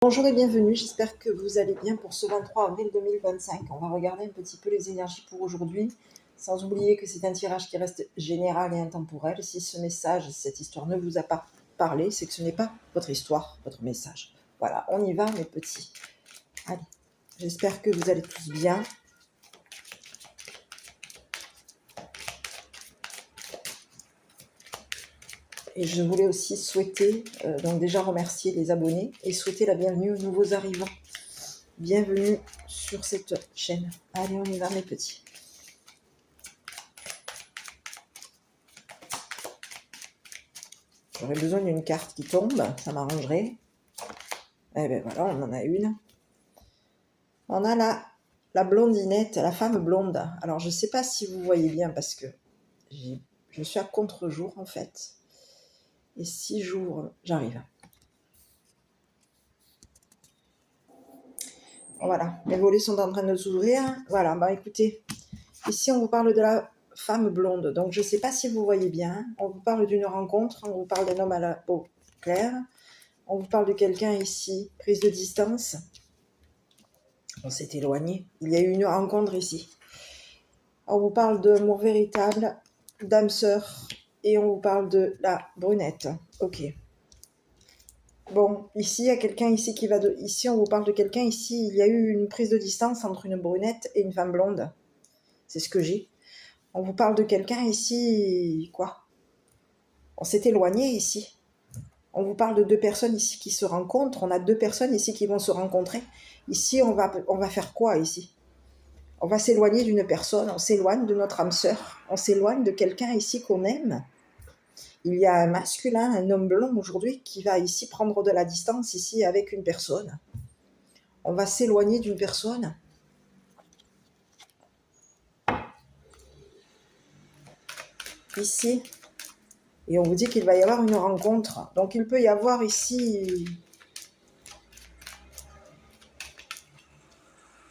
Bonjour et bienvenue, j'espère que vous allez bien pour ce 23 avril 2025. On va regarder un petit peu les énergies pour aujourd'hui, sans oublier que c'est un tirage qui reste général et intemporel. Si ce message, cette histoire ne vous a pas parlé, c'est que ce n'est pas votre histoire, votre message. Voilà, on y va mes petits. Allez, j'espère que vous allez tous bien. Et je voulais aussi souhaiter, donc déjà remercier les abonnés et souhaiter la bienvenue aux nouveaux arrivants. Bienvenue sur cette chaîne. Allez, on y va mes petits. J'aurais besoin d'une carte qui tombe, ça m'arrangerait. Eh ben voilà, on en a une. On a la blondinette, la femme blonde. Alors je ne sais pas si vous voyez bien parce que je suis à contre-jour en fait. Et si j'ouvre, j'arrive. Voilà, mes volets sont en train de s'ouvrir. Voilà, bah écoutez, ici on vous parle de la femme blonde. Donc je ne sais pas si vous voyez bien. On vous parle d'une rencontre, on vous parle d'un homme à la peau claire. On vous parle de quelqu'un ici, prise de distance. On s'est éloigné. Il y a eu une rencontre ici. On vous parle d'amour véritable, d'âme sœur, et on vous parle de la brunette. Ok. Bon, ici, il y a quelqu'un ici qui va de... Ici, on vous parle de quelqu'un ici. Il y a eu une prise de distance entre une brunette et une femme blonde. C'est ce que j'ai. On vous parle de quelqu'un ici... Quoi? On s'est éloigné ici. On vous parle de deux personnes ici qui se rencontrent. On a deux personnes ici qui vont se rencontrer. Ici, on va faire quoi ici? On va s'éloigner d'une personne, on s'éloigne de notre âme sœur, on s'éloigne de quelqu'un ici qu'on aime. Il y a un masculin, un homme blond aujourd'hui qui va ici prendre de la distance ici avec une personne. On va s'éloigner d'une personne. Ici. Et on vous dit qu'il va y avoir une rencontre. Donc il peut y avoir ici...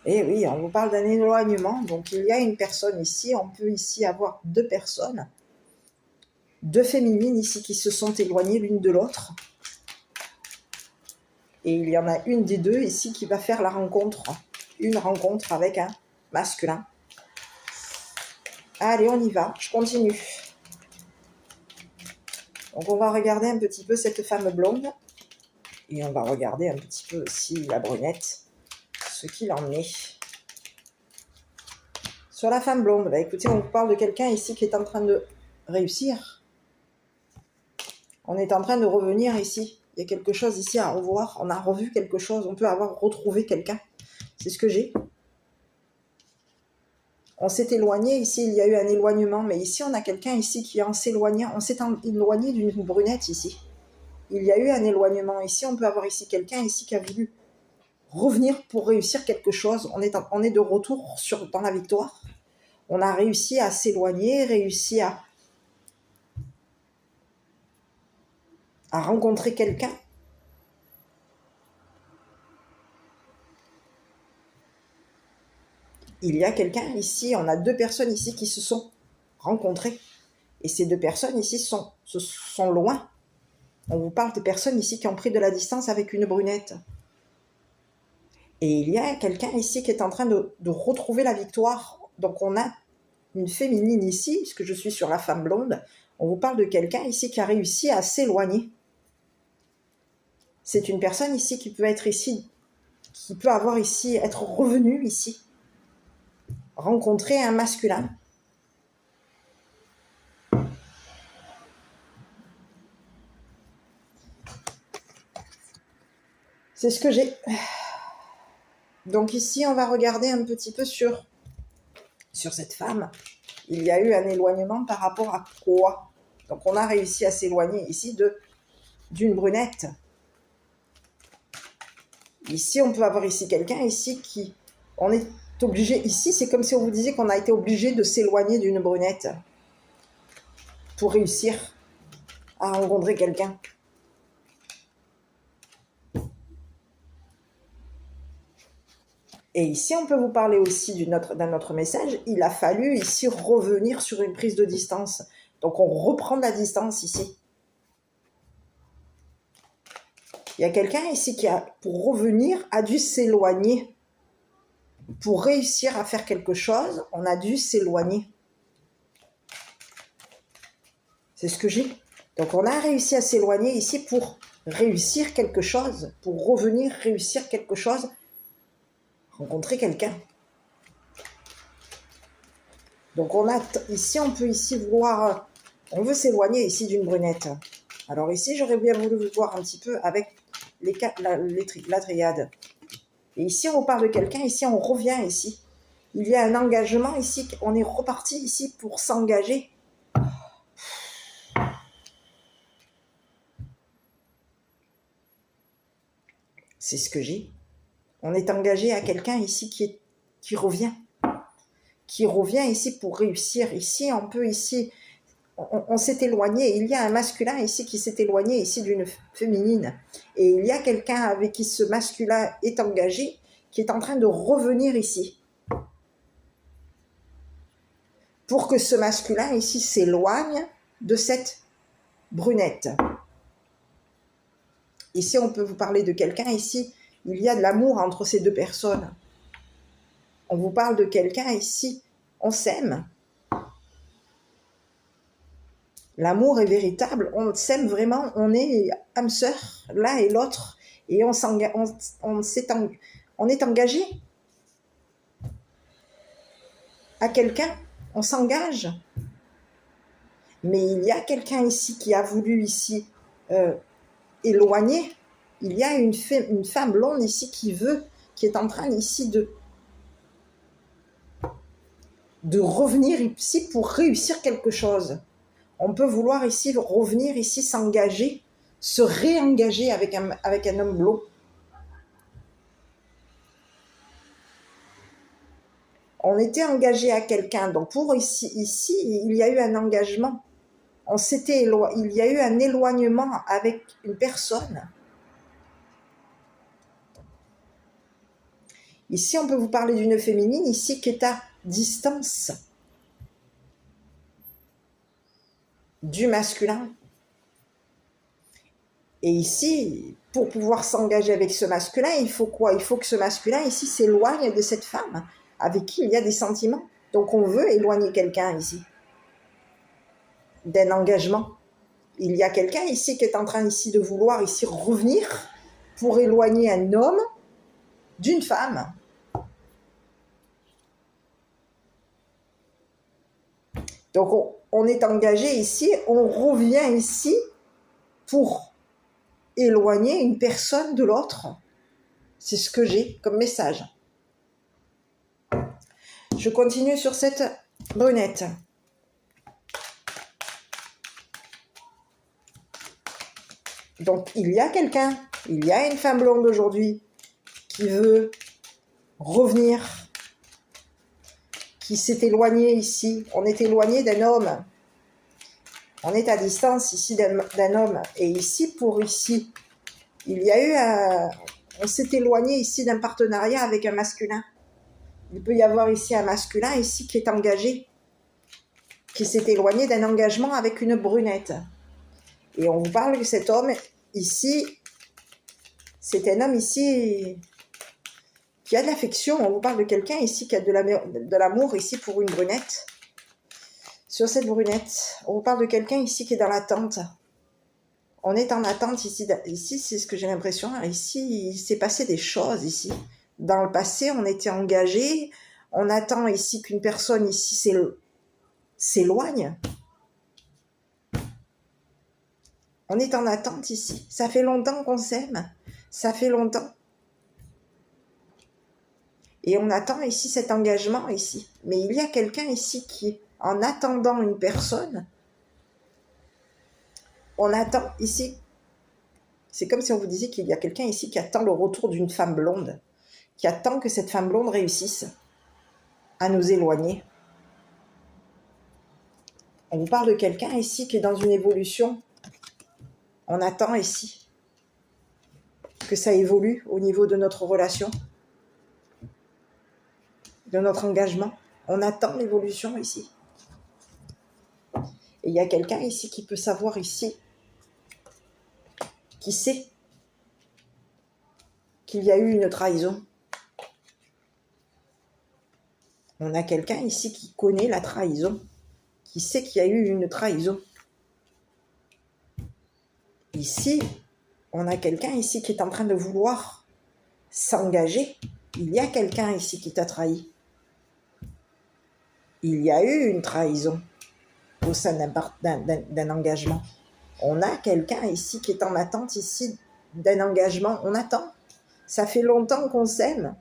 Eh oui, on vous parle d'un éloignement. Donc il y a une personne ici. On peut ici avoir deux personnes. Deux féminines ici qui se sont éloignées l'une de l'autre. Et il y en a une des deux ici qui va faire la rencontre. Une rencontre avec un masculin. Allez, on y va. Je continue. Donc, on va regarder un petit peu cette femme blonde. Et on va regarder un petit peu aussi la brunette. Ce qu'il en est. Sur la femme blonde, bah, écoutez, on vous parle de quelqu'un ici qui est en train de réussir. On est en train de revenir ici. Il y a quelque chose ici à revoir. On a revu quelque chose. On peut avoir retrouvé quelqu'un. C'est ce que j'ai. On s'est éloigné ici, il y a eu un éloignement, mais ici on a quelqu'un ici qui en s'éloignant, on s'est éloigné d'une brunette ici. Il y a eu un éloignement ici, on peut avoir ici quelqu'un ici qui a voulu revenir pour réussir quelque chose. On est de retour dans la victoire. On a réussi à s'éloigner, réussi à rencontrer quelqu'un. Il y a quelqu'un ici, on a deux personnes ici qui se sont rencontrées. Et ces deux personnes ici sont loin. On vous parle de personnes ici qui ont pris de la distance avec une brunette. Et il y a quelqu'un ici qui est en train de retrouver la victoire. Donc on a une féminine ici, puisque je suis sur la femme blonde. On vous parle de quelqu'un ici qui a réussi à s'éloigner. C'est une personne ici qui peut être ici, qui peut avoir ici, être revenue ici, rencontrer un masculin. C'est ce que j'ai. Donc ici, on va regarder un petit peu sur cette femme. Il y a eu un éloignement par rapport à quoi? Donc on a réussi à s'éloigner ici d'une brunette. Ici, on peut avoir ici quelqu'un ici qui... On est obligé... Ici, c'est comme si on vous disait qu'on a été obligé de s'éloigner d'une brunette pour réussir à rencontrer quelqu'un. Et ici, on peut vous parler aussi d'un autre message. Il a fallu ici revenir sur une prise de distance. Donc, on reprend de la distance ici. Il y a quelqu'un ici qui, pour revenir, a dû s'éloigner. Pour réussir à faire quelque chose, on a dû s'éloigner. C'est ce que j'ai. Donc, on a réussi à s'éloigner ici pour réussir quelque chose, pour revenir réussir quelque chose, rencontrer quelqu'un. Donc, ici, on peut ici vouloir, on veut s'éloigner ici d'une brunette. Alors ici, j'aurais bien voulu voir un petit peu avec la triade. Et ici, on parle de quelqu'un, ici, on revient ici. Il y a un engagement ici, on est reparti ici pour s'engager. C'est ce que j'ai. On est engagé à quelqu'un ici qui revient. Qui revient ici pour réussir. Ici, on peut ici, on s'est éloigné. Il y a un masculin ici qui s'est éloigné ici d'une féminine. Et il y a quelqu'un avec qui ce masculin est engagé, qui est en train de revenir ici. Pour que ce masculin ici s'éloigne de cette brunette. Ici, on peut vous parler de quelqu'un ici. Il y a de l'amour entre ces deux personnes. On vous parle de quelqu'un ici. On s'aime. L'amour est véritable. On s'aime vraiment. On est âme sœur, l'un et l'autre. Et on est engagé à quelqu'un. On s'engage. Mais il y a quelqu'un ici qui a voulu ici éloigner. Il y a une femme blonde ici qui est en train ici de revenir ici pour réussir quelque chose. On peut vouloir ici revenir ici, s'engager, se réengager avec un homme blond. On était engagé à quelqu'un, donc pour ici, il y a eu un engagement. Il y a eu un éloignement avec une personne. Ici, on peut vous parler d'une féminine, ici, qui est à distance du masculin. Et ici, pour pouvoir s'engager avec ce masculin, il faut quoi? Il faut que ce masculin, ici, s'éloigne de cette femme avec qui il y a des sentiments. Donc, on veut éloigner quelqu'un ici d'un engagement. Il y a quelqu'un ici qui est en train ici de vouloir ici revenir pour éloigner un homme d'une femme. Donc, on est engagé ici, on revient ici pour éloigner une personne de l'autre. C'est ce que j'ai comme message. Je continue sur cette brunette. Donc, il y a quelqu'un, il y a une femme blonde aujourd'hui qui veut revenir, qui s'est éloignée ici. On est éloigné d'un homme. On est à distance ici d'un homme. Et ici, il y a eu on s'est éloigné ici d'un partenariat avec un masculin. Il peut y avoir ici un masculin ici qui est engagé, qui s'est éloigné d'un engagement avec une brunette. Et on vous parle que cet homme ici, c'est un homme ici qui a de l'affection. On vous parle de quelqu'un ici qui a de l'amour ici pour une brunette. Sur cette brunette, on vous parle de quelqu'un ici qui est dans l'attente. On est en attente ici. Ici, c'est ce que j'ai l'impression. Ici, il s'est passé des choses ici. Dans le passé, on était engagé. On attend ici qu'une personne ici s'éloigne. On est en attente ici. Ça fait longtemps qu'on s'aime. Ça fait longtemps. Et on attend ici cet engagement ici. Mais il y a quelqu'un ici qui, en attendant une personne, on attend ici. C'est comme si on vous disait qu'il y a quelqu'un ici qui attend le retour d'une femme blonde, qui attend que cette femme blonde réussisse à nous éloigner. On vous parle de quelqu'un ici qui est dans une évolution. On attend ici que ça évolue au niveau de notre relation, de notre engagement. On attend l'évolution ici. Et il y a quelqu'un ici qui peut savoir ici, qui sait qu'il y a eu une trahison. On a quelqu'un ici qui connaît la trahison, qui sait qu'il y a eu une trahison. Ici, on a quelqu'un ici qui est en train de vouloir s'engager. Il y a quelqu'un ici qui t'a trahi. Il y a eu une trahison au sein d'un engagement. On a quelqu'un ici qui est en attente ici d'un engagement. On attend. Ça fait longtemps qu'on s'aime.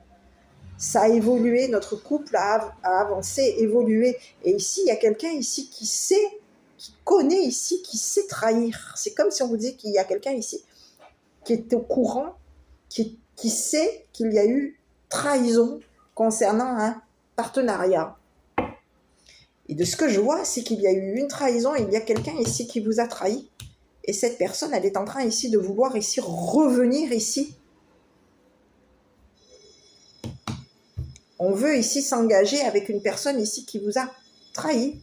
Ça a évolué, notre couple a avancé, évolué. Et ici, il y a quelqu'un ici qui sait, qui connaît ici, qui sait trahir. C'est comme si on vous disait qu'il y a quelqu'un ici qui est au courant, qui sait qu'il y a eu trahison concernant un partenariat. Et de ce que je vois, c'est qu'il y a eu une trahison, il y a quelqu'un ici qui vous a trahi. Et cette personne, elle est en train ici de vouloir ici revenir ici. On veut ici s'engager avec une personne ici qui vous a trahi.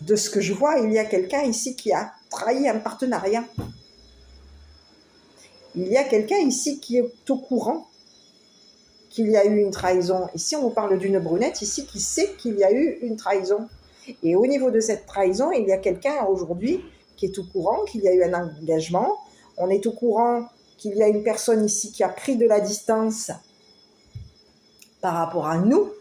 De ce que je vois, il y a quelqu'un ici qui a trahi un partenariat. Il y a quelqu'un ici qui est au courant qu'il y a eu une trahison. Ici, on vous parle d'une brunette ici qui sait qu'il y a eu une trahison. Et au niveau de cette trahison, il y a quelqu'un aujourd'hui qui est au courant qu'il y a eu un engagement. On est au courant qu'il y a une personne ici qui a pris de la distance par rapport à nous.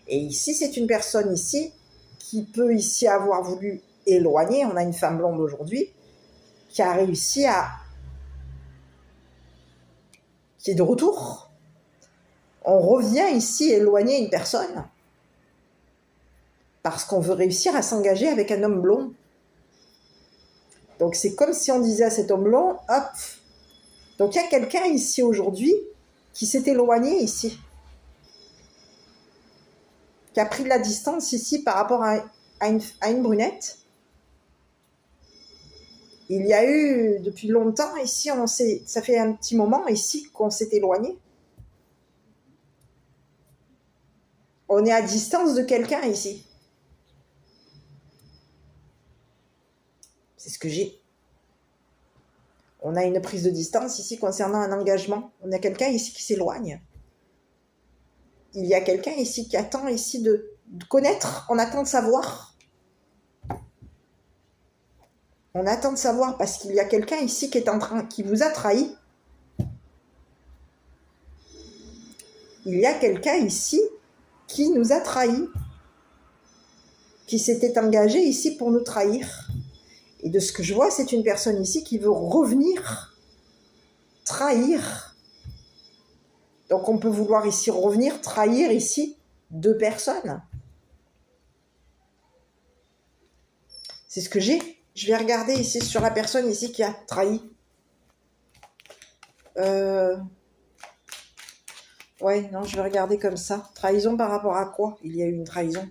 Et ici, c'est une personne ici qui peut ici avoir voulu éloigner. On a une femme blonde aujourd'hui qui a réussi à... qui est de retour. On revient ici éloigner une personne parce qu'on veut réussir à s'engager avec un homme blond. Donc, c'est comme si on disait à cet homme blond, hop. Donc, il y a quelqu'un ici aujourd'hui qui s'est éloigné ici, qui a pris de la distance ici par rapport à une brunette. Il y a eu, depuis longtemps ici, ça fait un petit moment ici qu'on s'est éloigné. On est à distance de quelqu'un ici. C'est ce que j'ai. On a une prise de distance ici concernant un engagement. On a quelqu'un ici qui s'éloigne. Il y a quelqu'un ici qui attend ici de connaître. On attend de savoir. On attend de savoir parce qu'il y a quelqu'un ici qui vous a trahi. Il y a quelqu'un ici qui nous a trahis, qui s'était engagé ici pour nous trahir. Et de ce que je vois, c'est une personne ici qui veut revenir trahir. Donc on peut vouloir ici revenir trahir ici 2 personnes. C'est ce que j'ai. Je vais regarder ici sur la personne ici qui a trahi. Ouais, non, je vais regarder comme ça. Trahison par rapport à quoi? Il y a eu une trahison.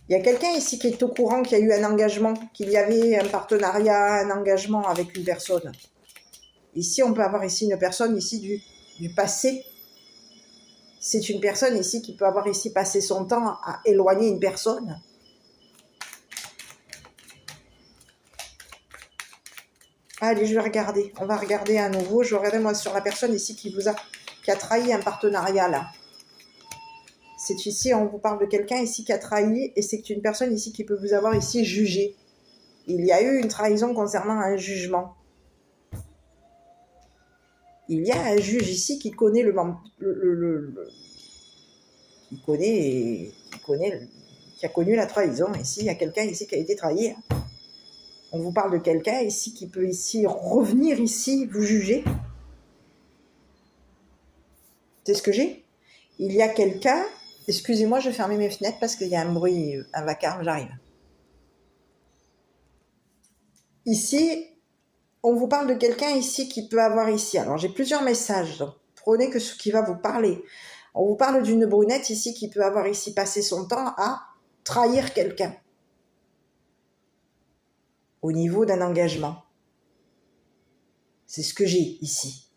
Il y a quelqu'un ici qui est au courant qu'il y a eu un engagement, qu'il y avait un partenariat, un engagement avec une personne. Ici, on peut avoir ici une personne ici du passé. C'est une personne ici qui peut avoir ici passé son temps à éloigner une personne. Allez, je vais regarder. On va regarder à nouveau. Je vais regarder moi sur la personne ici qui a trahi un partenariat là. C'est ici, on vous parle de quelqu'un ici qui a trahi et c'est une personne ici qui peut vous avoir ici jugé. Il y a eu une trahison concernant un jugement. Il y a un juge ici qui connaît qui a connu la trahison. Ici, il y a quelqu'un ici qui a été trahi. On vous parle de quelqu'un ici qui peut ici revenir ici vous juger. C'est ce que j'ai. Il y a quelqu'un... Excusez-moi, je vais fermer mes fenêtres parce qu'il y a un bruit, un vacarme, j'arrive. Ici, on vous parle de quelqu'un ici qui peut avoir ici. Alors, j'ai plusieurs messages, donc prenez que ce qui va vous parler. On vous parle d'une brunette ici qui peut avoir ici passé son temps à trahir quelqu'un au niveau d'un engagement. C'est ce que j'ai ici.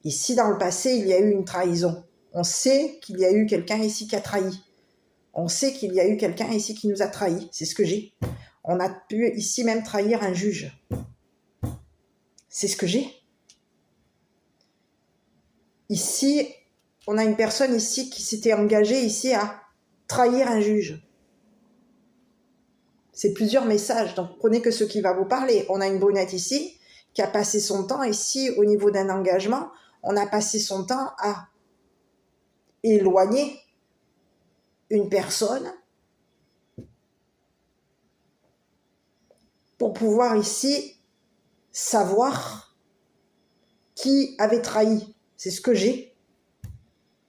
Ici, dans le passé, il y a eu une trahison. On sait qu'il y a eu quelqu'un ici qui a trahi. On sait qu'il y a eu quelqu'un ici qui nous a trahis. C'est ce que j'ai. On a pu ici même trahir un juge. C'est ce que j'ai. Ici, on a une personne ici qui s'était engagée ici à trahir un juge. C'est plusieurs messages, donc prenez que ce qui va vous parler. On a une brunette ici qui a passé son temps ici au niveau d'un engagement. On a passé son temps à éloigner une personne pour pouvoir ici savoir qui avait trahi. C'est ce que j'ai.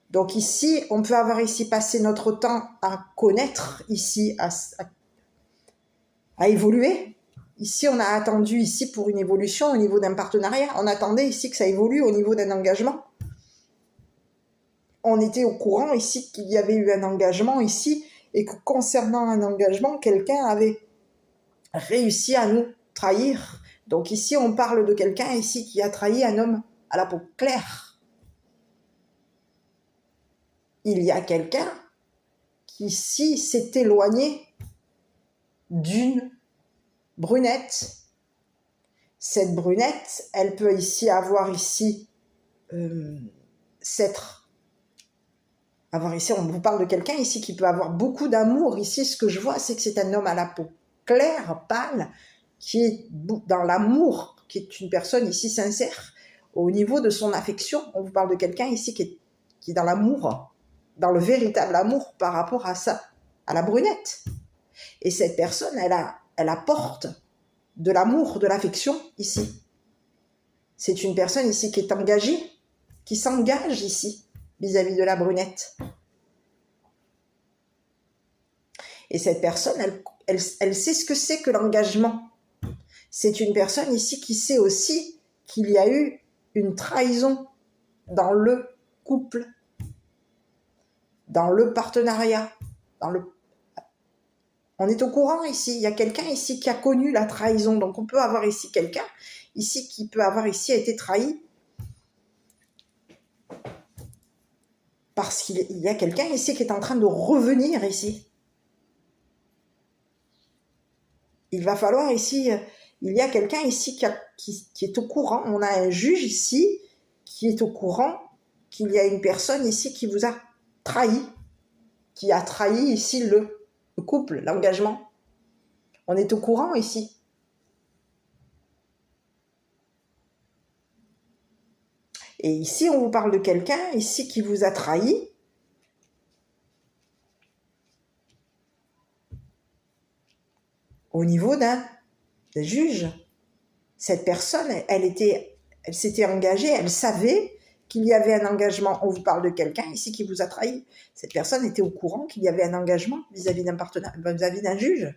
Donc ici, on peut avoir ici passé notre temps à connaître, ici, à évoluer. Ici, on a attendu ici pour une évolution au niveau d'un partenariat. On attendait ici que ça évolue au niveau d'un engagement. On était au courant ici qu'il y avait eu un engagement ici et que concernant un engagement, quelqu'un avait réussi à nous trahir. Donc ici, on parle de quelqu'un ici qui a trahi un homme à la peau claire. Il y a quelqu'un qui ici s'est éloigné d'une brunette. Cette brunette, elle peut ici avoir ici on vous parle de quelqu'un ici qui peut avoir beaucoup d'amour. Ici, ce que je vois, c'est que c'est un homme à la peau claire, pâle, qui est dans l'amour, qui est une personne ici sincère. Au niveau de son affection, on vous parle de quelqu'un ici qui est dans l'amour, dans le véritable amour par rapport à ça, à la brunette. Et cette personne, elle apporte de l'amour, de l'affection ici. C'est une personne ici qui est engagée, qui s'engage ici vis-à-vis de la brunette. Et cette personne, elle sait ce que c'est que l'engagement. C'est une personne ici qui sait aussi qu'il y a eu une trahison dans le couple, dans le partenariat, on est au courant ici. Il y a quelqu'un ici qui a connu la trahison. Donc on peut avoir ici quelqu'un ici qui peut avoir ici été trahi parce qu'il y a quelqu'un ici qui est en train de revenir ici. Il va falloir ici, il y a quelqu'un ici qui est au courant. On a un juge ici qui est au courant qu'il y a une personne ici qui vous a trahi, qui a trahi ici le couple, l'engagement. On est au courant ici. Et ici, on vous parle de quelqu'un ici qui vous a trahi. Au niveau d'un juge. Cette personne, elle s'était engagée, elle savait qu'il y avait un engagement. On vous parle de quelqu'un ici qui vous a trahi. Cette personne était au courant qu'il y avait un engagement vis-à-vis d'un partenaire, vis-à-vis d'un juge.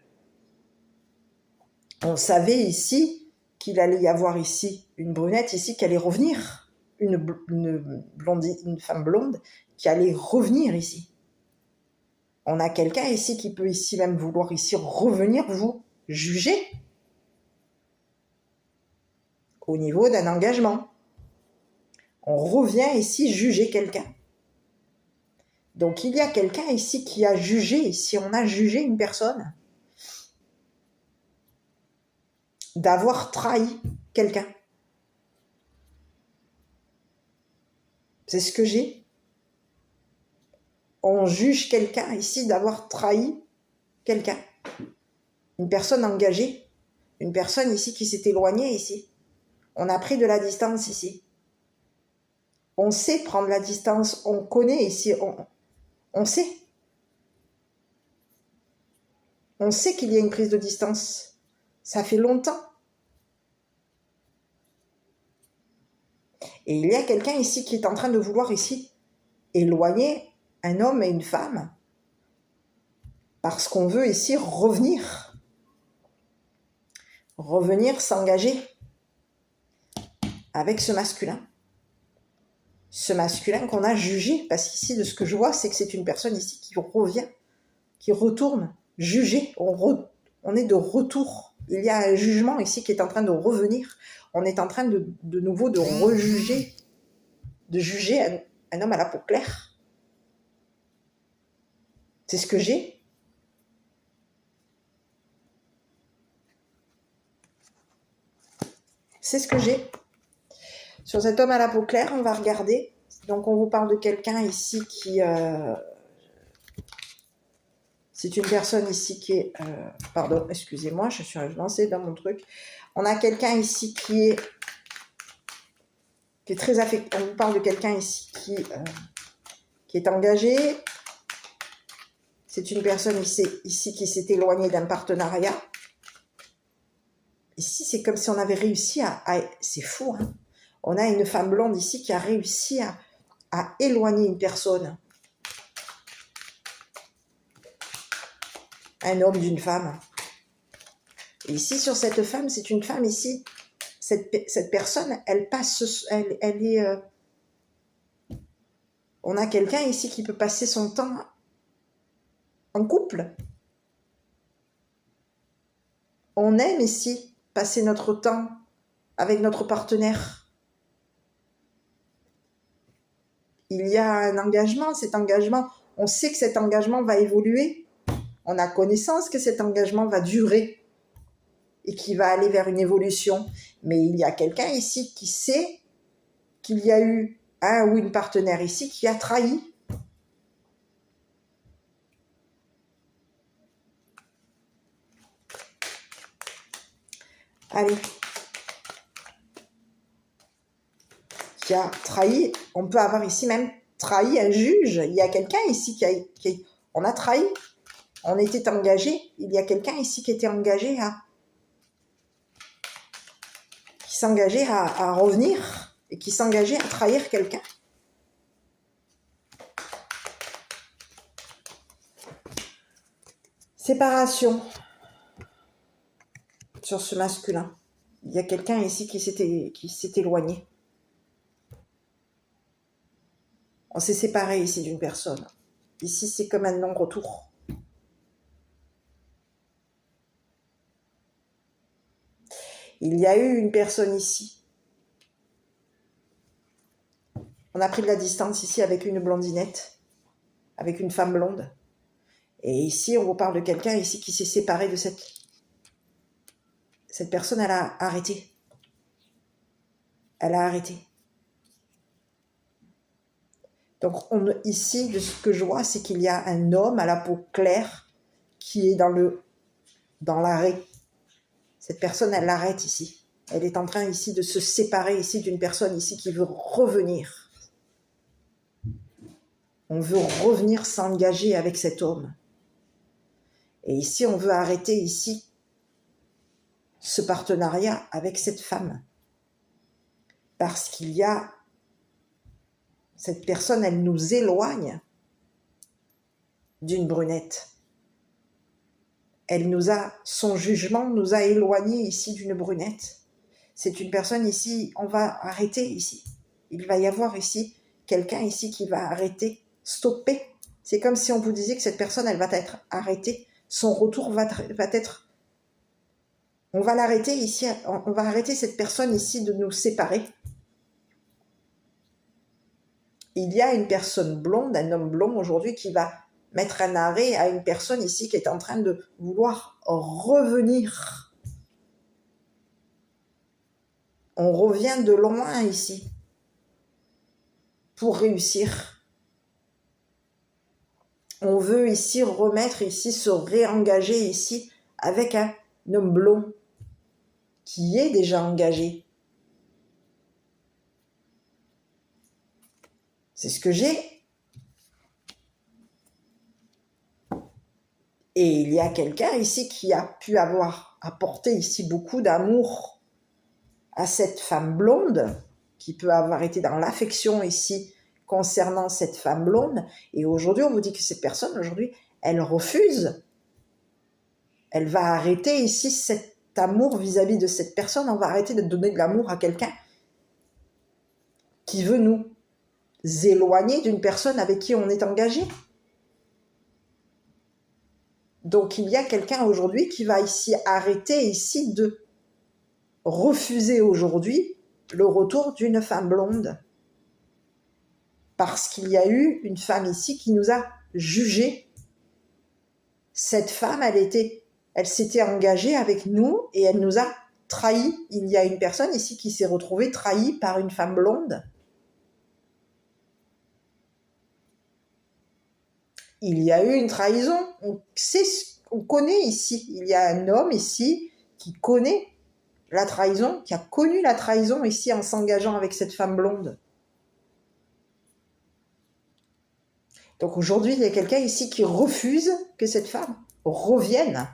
On savait ici qu'il allait y avoir ici une brunette ici qui allait revenir, une femme blonde qui allait revenir ici. On a quelqu'un ici qui peut ici même vouloir ici revenir vous juger au niveau d'un engagement. On revient ici juger quelqu'un. Donc il y a quelqu'un ici qui a jugé, ici on a jugé une personne d'avoir trahi quelqu'un. C'est ce que j'ai. On juge quelqu'un ici d'avoir trahi quelqu'un. Une personne engagée, une personne ici qui s'est éloignée ici. On a pris de la distance ici. On sait prendre la distance, on connaît ici, on sait. On sait qu'il y a une prise de distance. Ça fait longtemps. Et il y a quelqu'un ici qui est en train de vouloir ici éloigner un homme et une femme parce qu'on veut ici revenir s'engager avec ce masculin qu'on a jugé, parce qu'ici de ce que je vois c'est que c'est une personne ici qui revient, qui retourne juger, on est de retour, il y a un jugement ici qui est en train de revenir, on est en train de nouveau de rejuger, de juger un homme à la peau claire. C'est ce que j'ai. C'est ce que j'ai. Sur cet homme à la peau claire, on va regarder. Donc, on vous parle de quelqu'un ici qui... c'est une personne ici qui est... pardon, excusez-moi, je suis lancée dans mon truc. On a quelqu'un ici qui est très affecté. On vous parle de quelqu'un ici qui est engagé. C'est une personne ici qui s'est éloignée d'un partenariat. Ici, c'est comme si on avait réussi c'est fou, hein. On a une femme blonde ici qui a réussi à éloigner une personne. Un homme d'une femme. Et ici, sur cette femme, c'est une femme ici. Cette personne, elle passe... Elle est... on a quelqu'un ici qui peut passer son temps en couple. On aime ici passer notre temps avec notre partenaire. Il y a un engagement, cet engagement, on sait que cet engagement va évoluer. On a connaissance que cet engagement va durer et qui va aller vers une évolution. Mais il y a quelqu'un ici qui sait qu'il y a eu un ou une partenaire ici qui a trahi. Allez. Qui a trahi. On peut avoir ici même trahi un juge. Il y a quelqu'un ici on a trahi. On était engagé. Il y a quelqu'un ici qui était engagé qui s'engageait à revenir et qui s'engageait à trahir quelqu'un. Séparation sur ce masculin. Il y a quelqu'un ici qui s'est éloigné. On s'est séparé ici d'une personne. Ici, c'est comme un non-retour. Il y a eu une personne ici. On a pris de la distance ici avec une blondinette, avec une femme blonde. Et ici, on vous parle de quelqu'un ici qui s'est séparé de cette personne. Elle a arrêté. Elle a arrêté. Donc ici, de ce que je vois, c'est qu'il y a un homme à la peau claire qui est dans l'arrêt. Cette personne, elle l'arrête ici. Elle est en train ici de se séparer ici d'une personne ici qui veut revenir. On veut revenir s'engager avec cet homme. Et ici, on veut arrêter ici ce partenariat avec cette femme. Parce qu'il y a... Cette personne, elle nous éloigne d'une brunette. Son jugement nous a éloignés ici d'une brunette. C'est une personne ici, on va arrêter ici. Il va y avoir ici quelqu'un ici qui va arrêter, stopper. C'est comme si on vous disait que cette personne, elle va être arrêtée. Son retour va être... On va l'arrêter ici, on va arrêter cette personne ici de nous séparer. Il y a une personne blonde, un homme blond aujourd'hui qui va mettre un arrêt à une personne ici qui est en train de vouloir revenir. On revient de loin ici pour réussir. On veut ici remettre ici, se réengager ici avec un homme blond qui est déjà engagé. C'est ce que j'ai. Et il y a quelqu'un ici qui a pu avoir apporté ici beaucoup d'amour à cette femme blonde, qui peut avoir été dans l'affection ici concernant cette femme blonde. Et aujourd'hui, on vous dit que cette personne, aujourd'hui, elle refuse. Elle va arrêter ici cet amour vis-à-vis de cette personne. On va arrêter de donner de l'amour à quelqu'un qui veut nous éloigner d'une personne avec qui on est engagé. Donc, il y a quelqu'un aujourd'hui qui va ici arrêter ici de refuser aujourd'hui le retour d'une femme blonde. Parce qu'il y a eu une femme ici qui nous a jugés Cette femme, elle s'était engagée avec nous et elle nous a trahis. Il y a une personne ici qui s'est retrouvée trahie par une femme blonde. Il y a eu une trahison. On connaît ici. Il y a un homme ici qui connaît la trahison, qui a connu la trahison ici en s'engageant avec cette femme blonde. Donc aujourd'hui, il y a quelqu'un ici qui refuse que cette femme revienne.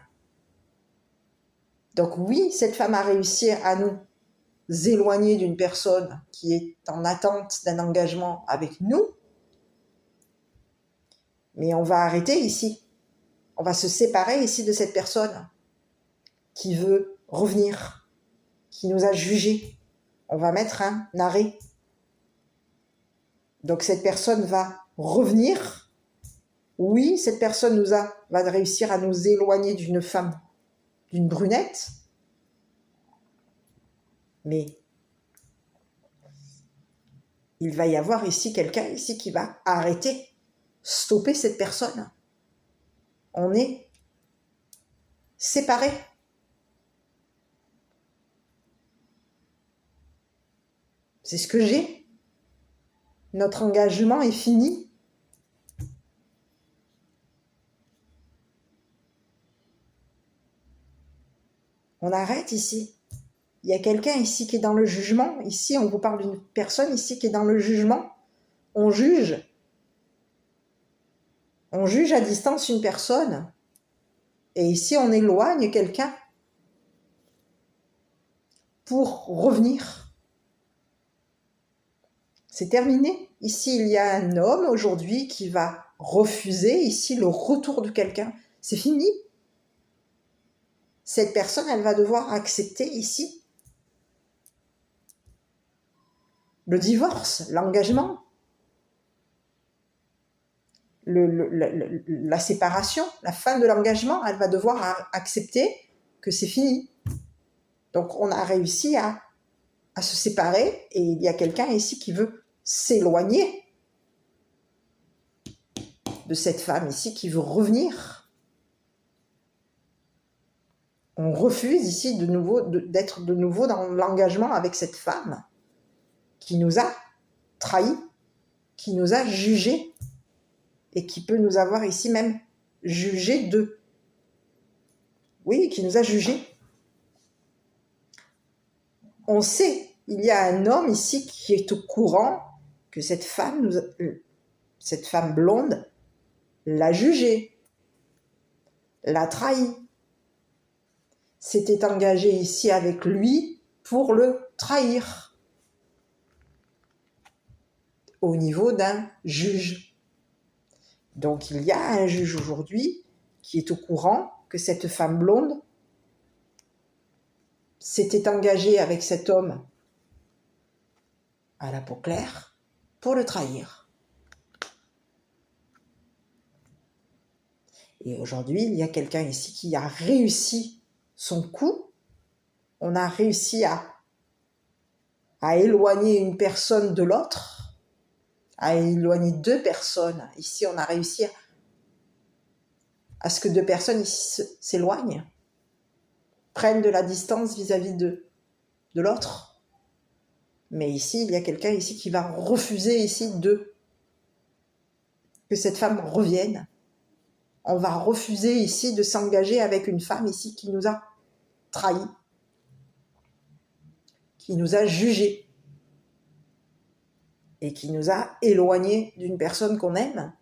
Donc oui, cette femme a réussi à nous éloigner d'une personne qui est en attente d'un engagement avec nous. Mais on va arrêter ici. On va se séparer ici de cette personne qui veut revenir, qui nous a jugés. On va mettre un arrêt. Donc cette personne va revenir. Oui, cette personne va réussir à nous éloigner d'une femme, d'une brunette. Mais il va y avoir ici quelqu'un ici qui va arrêter, stopper cette personne. On est séparés. C'est ce que j'ai. Notre engagement est fini. On arrête ici. Il y a quelqu'un ici qui est dans le jugement. Ici, on vous parle d'une personne ici qui est dans le jugement. On juge. On juge à distance une personne. Et ici, on éloigne quelqu'un pour revenir. C'est terminé. Ici, il y a un homme aujourd'hui qui va refuser ici le retour de quelqu'un. C'est fini. Cette personne, elle va devoir accepter ici le divorce, l'engagement, la séparation, la fin de l'engagement. Elle va devoir accepter que c'est fini. Donc, on a réussi à se séparer et il y a quelqu'un ici qui veut s'éloigner de cette femme ici, qui veut revenir. On refuse ici de nouveau d'être de nouveau dans l'engagement avec cette femme qui nous a trahis, qui nous a jugés et qui peut nous avoir ici même jugés de... Oui, qui nous a jugés. On sait, il y a un homme ici qui est au courant que cette femme blonde l'a jugé, l'a trahi, s'était engagé ici avec lui pour le trahir au niveau d'un juge. Donc il y a un juge aujourd'hui qui est au courant que cette femme blonde s'était engagée avec cet homme à la peau claire pour le trahir. Et aujourd'hui, il y a quelqu'un ici qui a réussi son coup. On a réussi à éloigner une personne de l'autre, à éloigner deux personnes. Ici, on a réussi à ce que deux personnes ici s'éloignent, prennent de la distance vis-à-vis de l'autre. Mais ici, il y a quelqu'un ici qui va refuser ici que cette femme revienne. On va refuser ici de s'engager avec une femme ici qui nous a trahis, qui nous a jugés et qui nous a éloignés d'une personne qu'on aime.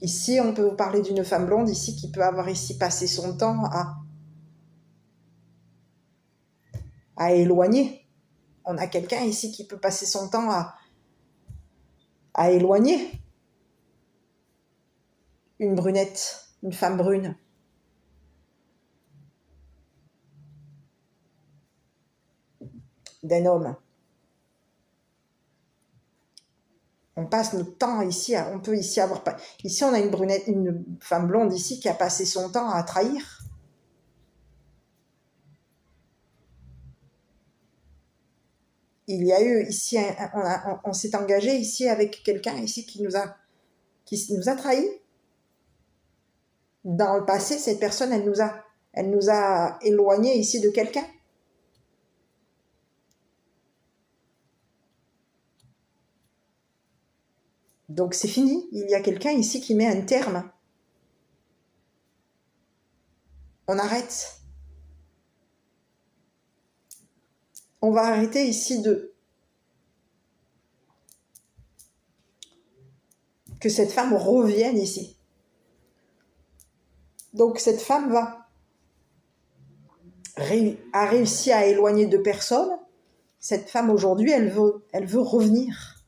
Ici, on peut vous parler d'une femme blonde ici qui peut avoir ici passé son temps à éloigner. On a quelqu'un ici qui peut passer son temps à éloigner une brunette, une femme brune. D'un homme. On passe notre temps ici, on peut ici avoir... Ici, on a une femme blonde ici qui a passé son temps à trahir. il y a eu ici, on s'est engagé ici avec quelqu'un ici qui nous a trahis. Dans le passé, cette personne, elle nous a éloignés ici de quelqu'un. Donc c'est fini, il y a quelqu'un ici qui met un terme. On arrête. On va arrêter ici que cette femme revienne ici. Donc cette femme a réussi à éloigner 2 personnes. Cette femme aujourd'hui, elle veut revenir.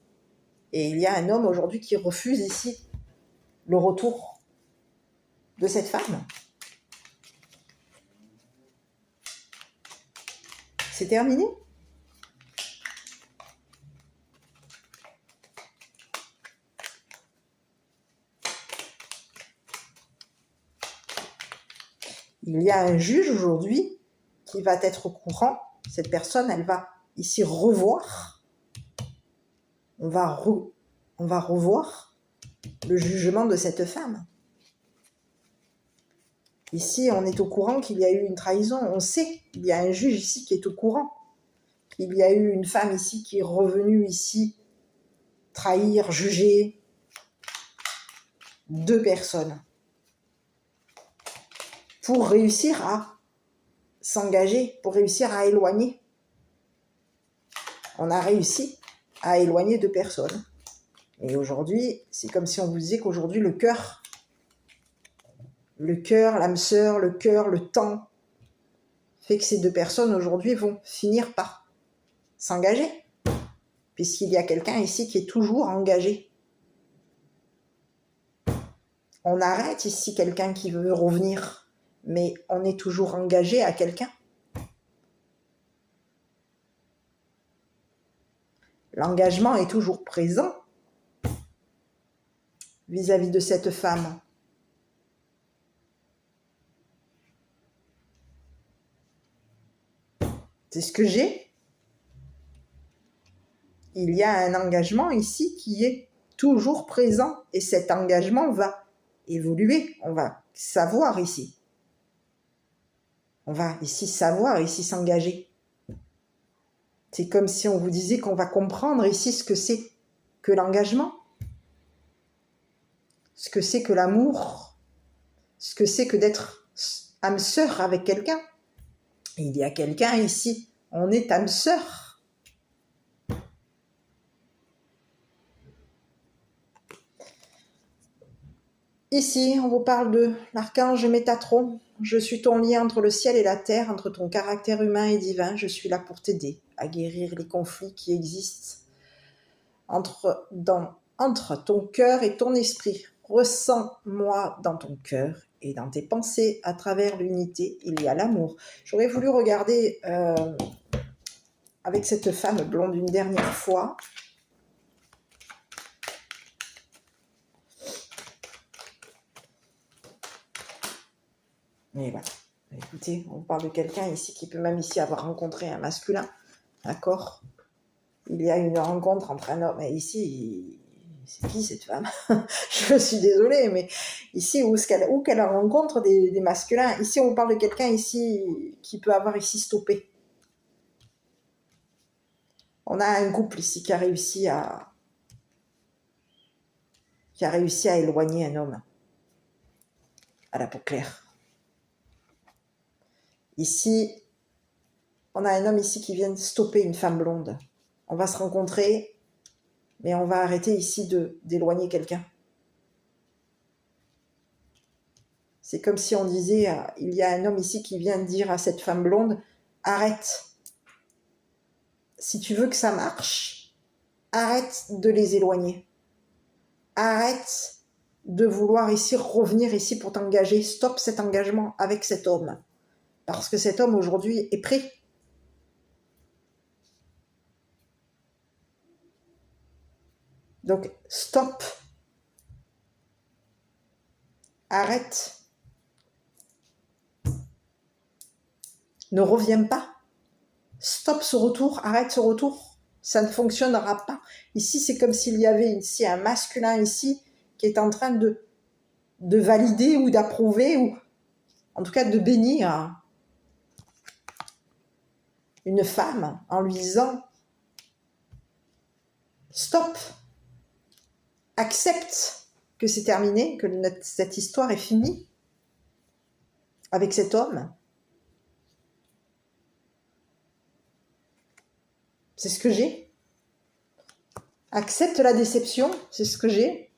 Et il y a un homme aujourd'hui qui refuse ici le retour de cette femme. C'est terminé. Il y a un juge aujourd'hui qui va être au courant. Cette personne, elle va ici revoir. On va revoir le jugement de cette femme. Ici, on est au courant qu'il y a eu une trahison. On sait qu'il y a un juge ici qui est au courant. Il y a eu une femme ici qui est revenue ici trahir, juger 2 personnes pour réussir à s'engager, pour réussir à éloigner. On a réussi à éloigner 2 personnes. Et aujourd'hui, c'est comme si on vous disait qu'aujourd'hui, le cœur, l'âme sœur, le cœur, le temps, fait que ces 2 personnes aujourd'hui vont finir par s'engager. Puisqu'il y a quelqu'un ici qui est toujours engagé. On arrête ici quelqu'un qui veut revenir, mais on est toujours engagé à quelqu'un. L'engagement est toujours présent vis-à-vis de cette femme. C'est ce que j'ai. Il y a un engagement ici qui est toujours présent et cet engagement va évoluer. On va savoir ici. On va ici savoir, ici s'engager. C'est comme si on vous disait qu'on va comprendre ici ce que c'est que l'engagement, ce que c'est que l'amour, ce que c'est que d'être âme sœur avec quelqu'un. Il y a quelqu'un ici, on est âme sœur. Ici, on vous parle de l'archange Métatron. Je suis ton lien entre le ciel et la terre, entre ton caractère humain et divin. Je suis là pour t'aider à guérir les conflits qui existent entre ton cœur et ton esprit. Ressens-moi dans ton cœur et dans tes pensées. À travers l'unité, il y a l'amour. J'aurais voulu regarder avec cette femme blonde une dernière fois. Et voilà. Écoutez, on parle de quelqu'un ici qui peut même ici avoir rencontré un masculin. D'accord ? Il y a une rencontre entre un homme et ici, c'est qui cette femme? Je suis désolée, mais ici, où qu'elle rencontre des masculins, ici on parle de quelqu'un ici qui peut avoir ici stoppé. On a un couple ici qui a réussi à éloigner un homme à la peau claire. Ici, on a un homme ici qui vient stopper une femme blonde. On va se rencontrer, mais on va arrêter ici d'éloigner quelqu'un. C'est comme si on disait, il y a un homme ici qui vient dire à cette femme blonde, arrête. Si tu veux que ça marche, arrête de les éloigner. Arrête de vouloir ici revenir ici pour t'engager. Stop cet engagement avec cet homme. Parce que cet homme aujourd'hui est prêt. Donc, stop. Arrête. Ne reviens pas. Stop ce retour. Arrête ce retour. Ça ne fonctionnera pas. Ici, c'est comme s'il y avait ici un masculin ici qui est en train de valider ou d'approuver, ou en tout cas de bénir une femme en lui disant « Stop, accepte que c'est terminé, que cette histoire est finie avec cet homme. » C'est ce que j'ai. Accepte la déception, c'est ce que j'ai.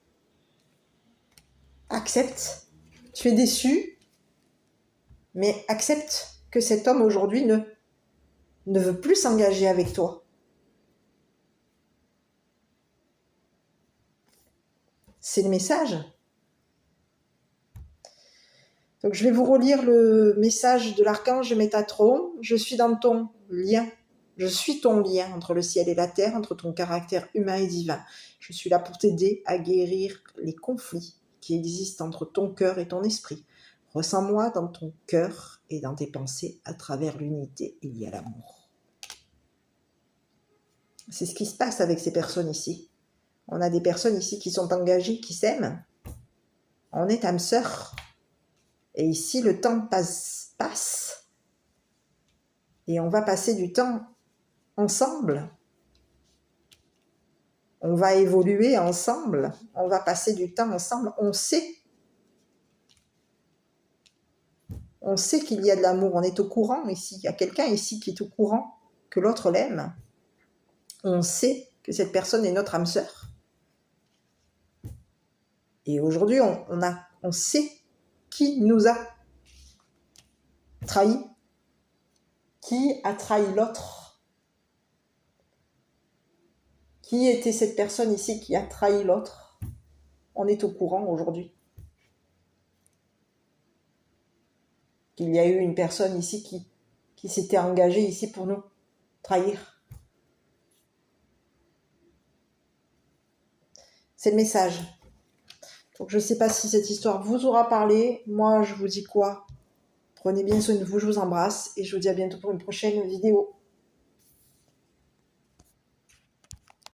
Accepte, tu es déçu, mais accepte que cet homme aujourd'hui ne veut plus s'engager avec toi. C'est le message. Donc je vais vous relire le message de l'archange Métatron. Je suis dans ton lien. Je suis ton lien entre le ciel et la terre, entre ton caractère humain et divin. Je suis là pour t'aider à guérir les conflits qui existent entre ton cœur et ton esprit. Ressens-moi dans ton cœur et dans tes pensées. À travers l'unité, il y a l'amour. C'est ce qui se passe avec ces personnes ici. On a des personnes ici qui sont engagées, qui s'aiment. On est âme sœur. Et ici, le temps passe. Et on va passer du temps ensemble. On va évoluer ensemble. On va passer du temps ensemble. On sait qu'il y a de l'amour. On est au courant ici. Il y a quelqu'un ici qui est au courant que l'autre l'aime. On sait que cette personne est notre âme sœur. Et aujourd'hui, on sait qui nous a trahis. Qui a trahi l'autre? Qui était cette personne ici qui a trahi l'autre? On est au courant aujourd'hui qu'il y a eu une personne ici qui s'était engagée ici pour nous trahir. C'est le message. Donc je ne sais pas si cette histoire vous aura parlé. Moi, je vous dis quoi? Prenez bien soin de vous, je vous embrasse et je vous dis à bientôt pour une prochaine vidéo.